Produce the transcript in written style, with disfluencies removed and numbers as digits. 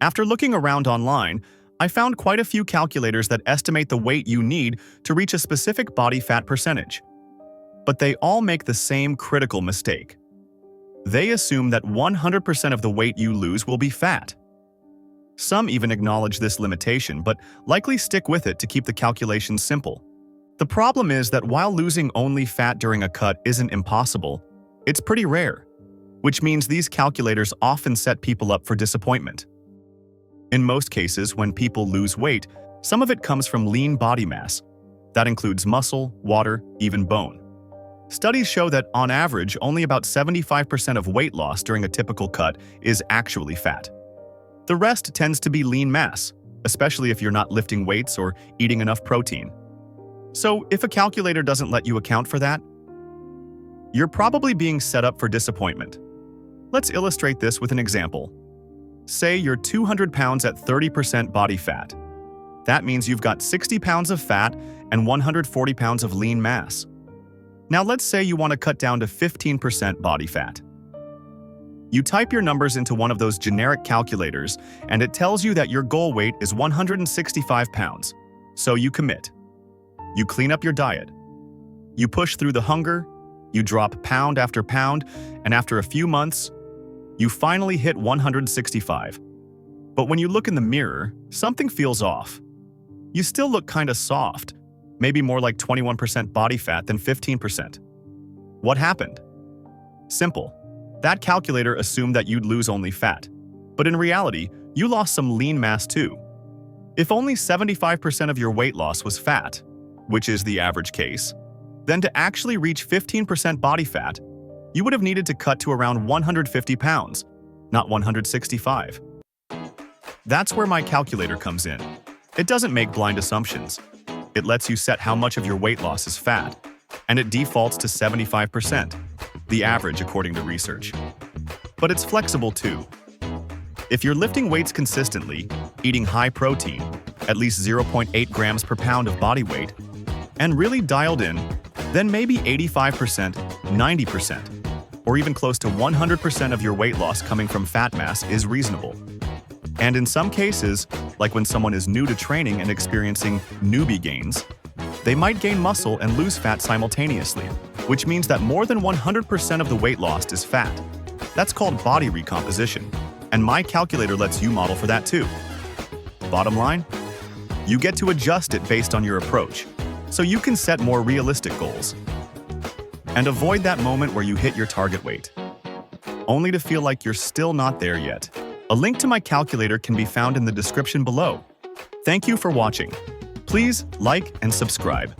After looking around online, I found quite a few calculators that estimate the weight you need to reach a specific body fat percentage. But they all make the same critical mistake. They assume that 100% of the weight you lose will be fat. Some even acknowledge this limitation, but likely stick with it to keep the calculations simple. The problem is that while losing only fat during a cut isn't impossible, it's pretty rare, which means these calculators often set people up for disappointment. In most cases, when people lose weight, some of it comes from lean body mass. That includes muscle, water, even bone. Studies show that, on average, only about 75% of weight loss during a typical cut is actually fat. The rest tends to be lean mass, especially if you're not lifting weights or eating enough protein. So, if a calculator doesn't let you account for that, you're probably being set up for disappointment. Let's illustrate this with an example. Say you're 200 pounds at 30% body fat. That means you've got 60 pounds of fat and 140 pounds of lean mass. Now let's say you want to cut down to 15% body fat. You type your numbers into one of those generic calculators, and it tells you that your goal weight is 165 pounds. So you commit. You clean up your diet. You push through the hunger, you drop pound after pound, and after a few months, you finally hit 165. But when you look in the mirror, something feels off. You still look kinda soft, maybe more like 21% body fat than 15%. What happened? Simple. That calculator assumed that you'd lose only fat. But in reality, you lost some lean mass too. If only 75% of your weight loss was fat, which is the average case, then to actually reach 15% body fat, you would have needed to cut to around 150 pounds, not 165. That's where my calculator comes in. It doesn't make blind assumptions. It lets you set how much of your weight loss is fat, and it defaults to 75%, the average according to research. But it's flexible too. If you're lifting weights consistently, eating high protein, at least 0.8 grams per pound of body weight, and really dialed in, then maybe 85%, 90%, or even close to 100% of your weight loss coming from fat mass is reasonable. And in some cases, like when someone is new to training and experiencing newbie gains, they might gain muscle and lose fat simultaneously, which means that more than 100% of the weight lost is fat. That's called body recomposition, and my calculator lets you model for that too. Bottom line, you get to adjust it based on your approach, so you can set more realistic goals and avoid that moment where you hit your target weight, only to feel like you're still not there yet. A link to my calculator can be found in the description below. Thank you for watching. Please like and subscribe.